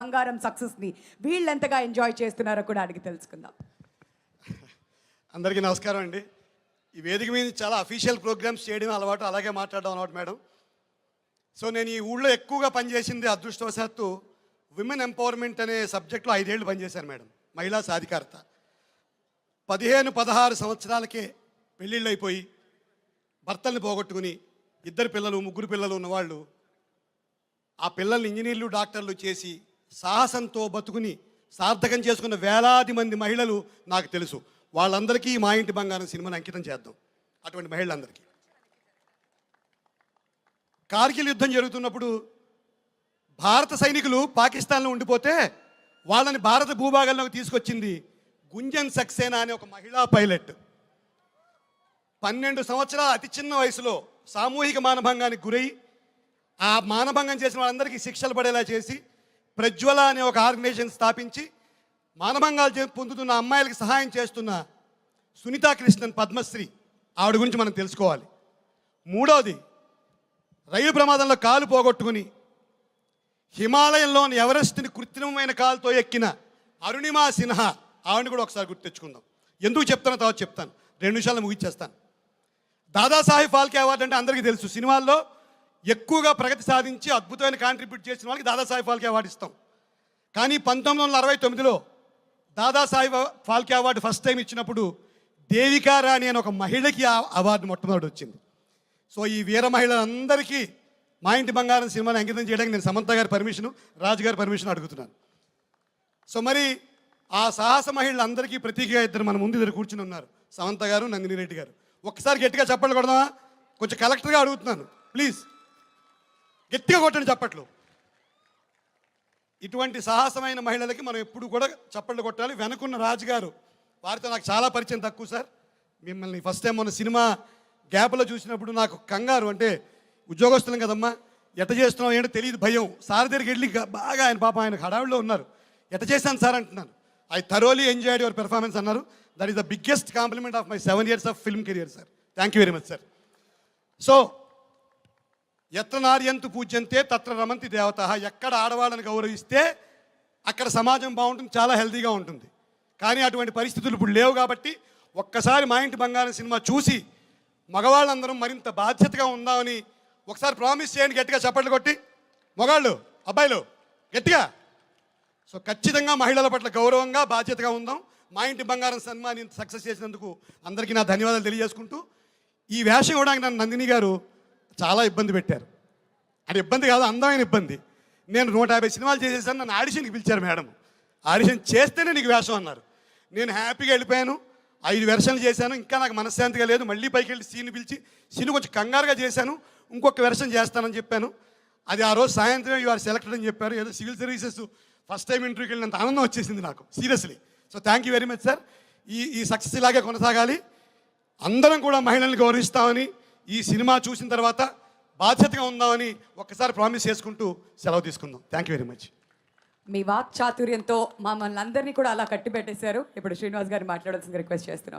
బంగారం సక్సెస్ని వీళ్ళెంతగా ఎంజాయ్ చేస్తున్నారో కూడా అడిగి తెలుసుకుందాం. అందరికీ నమస్కారం అండి. ఈ వేదిక మీద చాలా అఫీషియల్ ప్రోగ్రామ్స్ చేయడం అలవాటు, అలాగే మాట్లాడడం అలవాటు మేడం. సో నేను ఈ ఊళ్ళో ఎక్కువగా పనిచేసింది అదృష్టవశాత్తు విమెన్ ఎంపవర్మెంట్ అనే సబ్జెక్ట్లో 5 ఏళ్ళు పనిచేశాను మేడం. మహిళా సాధికారత. 15-16 సంవత్సరాలకే పెళ్ళిళ్ళు అయిపోయి భర్తల్ని పోగొట్టుకుని 2 పిల్లలు 3 పిల్లలు ఉన్నవాళ్ళు ఆ పిల్లల్ని ఇంజనీర్లు డాక్టర్లు చేసి సాహసంతో బతుకుని సార్థకం చేసుకున్న వేలాది మంది మహిళలు నాకు తెలుసు. వాళ్ళందరికీ మా ఇంటి బంగారం సినిమాని అంకితం చేద్దాం. అటువంటి మహిళలందరికీ. కార్గిల్ యుద్ధం జరుగుతున్నప్పుడు భారత సైనికులు పాకిస్తాన్లో ఉండిపోతే వాళ్ళని భారత భూభాగంలోకి తీసుకొచ్చింది గుంజన్ సక్సేనా అనే ఒక మహిళా పైలట్. 12 సంవత్సరాల అతి చిన్న వయసులో సామూహిక మానభంగానికి గురై ఆ మానభంగం చేసిన వాళ్ళందరికీ శిక్షలు పడేలా చేసి ప్రజ్వల అనే ఒక ఆర్గనైజేషన్ స్థాపించి మానభంగాలు పొందుతున్న అమ్మాయిలకి సహాయం చేస్తున్న సునీతా కృష్ణన్ పద్మశ్రీ, ఆవిడ గురించి మనం తెలుసుకోవాలి. మూడవది, రైలు ప్రమాదంలో కాలు పోగొట్టుకుని హిమాలయంలోని ఎవరెస్ట్ని కృత్రిమమైన కాలుతో ఎక్కిన అరుణిమా సిన్హా, ఆవిడని కూడా ఒకసారి గుర్తు తెచ్చుకుందాం. ఎందుకు చెప్తానో తర్వాత చెప్తాను, 2 నిమిషాలు ముగించేస్తాను. దాదాసాహెబ్ ఫాల్కే అవార్డు అంటే అందరికీ తెలుసు. సినిమాల్లో ఎక్కువగా ప్రగతి సాధించి అద్భుతమైన కాంట్రిబ్యూట్ చేసిన వాళ్ళకి దాదాసాహెబ్ ఫాల్కే అవార్డు ఇస్తాం. కానీ 1969లో Dadasaheb Phalke award first time ఇచ్చినప్పుడు దేవికా రాణి అనే ఒక మహిళకి ఆ అవార్డు మొట్టమొదటి వచ్చింది. సో ఈ వీర మహిళలందరికీ మా ఇంటి బంగారం సినిమాని అంకితం చేయడానికి నేను సమంత గారి పర్మిషను, రాజు గారి పర్మిషన్ అడుగుతున్నాను. సో మరి ఆ సాహస మహిళలందరికీ ప్రతీకగా మన ముందు 2 కూర్చుని ఉన్నారు, సమంత గారు, నందిని రెడ్డి గారు. ఒక్కసారి గట్టిగా చప్పట్లు కొడదామా? కొంచెం కలెక్టర్గా అడుగుతున్నాను, ప్లీజ్ గట్టిగా కొట్టండి చప్పట్లు. ఇటువంటి సాహసమైన మహిళలకి మనం ఎప్పుడు కూడా చప్పట్లు కొట్టాలి. వెనుకున్న రాజుగారు, వారితో నాకు చాలా పరిచయం తక్కువ సార్. మిమ్మల్ని ఫస్ట్ టైం మొన్న సినిమా గ్యాప్లో చూసినప్పుడు నాకు కంగారు, అంటే ఉద్యోగస్తులం కదమ్మా, ఎట్ట చేస్తున్నాం ఏంటో తెలియదు, భయం. సార్ దగ్గరికి వెళ్ళి బాగా ఆయన పాపం ఆయన హడావిడిలో ఉన్నారు. ఎట్ట చేశాను సార్ అంటున్నాను. I thoroughly enjoyed your performance అన్నారు. That is the biggest compliment of my 7 years of film career sir. Thank you very much sir. So ఎత్ర నార్యంతు పూజ్యంతే తత్ర రమంతి దేవత. ఎక్కడ ఆడవాళ్ళని గౌరవిస్తే అక్కడ సమాజం బాగుంటుంది, చాలా హెల్తీగా ఉంటుంది. కానీ అటువంటి పరిస్థితులు ఇప్పుడు లేవు. కాబట్టి ఒక్కసారి మా ఇంటి బంగారం సినిమా చూసి మగవాళ్ళందరం మరింత బాధ్యతగా ఉందామని ఒకసారి ప్రామిస్ చేయండి, గట్టిగా చప్పట్లు కొట్టి. మగాళ్ళు, అబ్బాయిలు గట్టిగా. సో ఖచ్చితంగా మహిళల పట్ల గౌరవంగా బాధ్యతగా ఉందాం. మా ఇంటి బంగారం సినిమాని సక్సెస్ చేసినందుకు అందరికీ నా ధన్యవాదాలు తెలియజేసుకుంటూ, ఈ వేషం ఇవ్వడానికి నన్ను నందిని గారు చాలా ఇబ్బంది పెట్టారు. అది ఇబ్బంది కాదు, అందమైన ఇబ్బంది. నేను 150 సినిమాలు చేసేసాను, నన్ను ఆడిషన్కి పిలిచారు మేడం. ఆడిషన్ చేస్తేనే నీకు వేషం అన్నారు. నేను హ్యాపీగా వెళ్ళిపోయాను. 5 వెర్షన్లు చేశాను. ఇంకా నాకు మనశ్శాంతిగా లేదు. మళ్ళీ పైకి వెళ్ళి సీన్ పిలిచి సీన్ కొంచెం కంగారుగా చేశాను, ఇంకొక వెర్షన్ చేస్తానని చెప్పాను. అది ఆ రోజు సాయంత్రం యు ఆర్ సెలెక్టెడ్ అని చెప్పారు. ఏదో సివిల్ సర్వీసెస్ ఫస్ట్ టైం ఇంటర్వ్యూకి వెళ్ళినంత ఆనందం వచ్చేసింది నాకు, seriously. So thank you very much sir. ఈ సక్సెస్ ఇలాగే కొనసాగాలి. అందరం కూడా మహిళల్ని గౌరవిస్తామని, ఈ సినిమా చూసిన తర్వాత బాధ్యతగా ఉందామని ఒక్కసారి ప్రామిస్ చేసుకుంటూ సెలవు తీసుకుందాం. Thank you very much. మీ వాక్ చాతుర్యంతో మమ్మల్ని అందరినీ కూడా అలా కట్టి పెట్టేశారు. ఇప్పుడు శ్రీనివాస్ గారిని మాట్లాడాల్సిందిగా రిక్వెస్ట్ చేస్తున్నాం.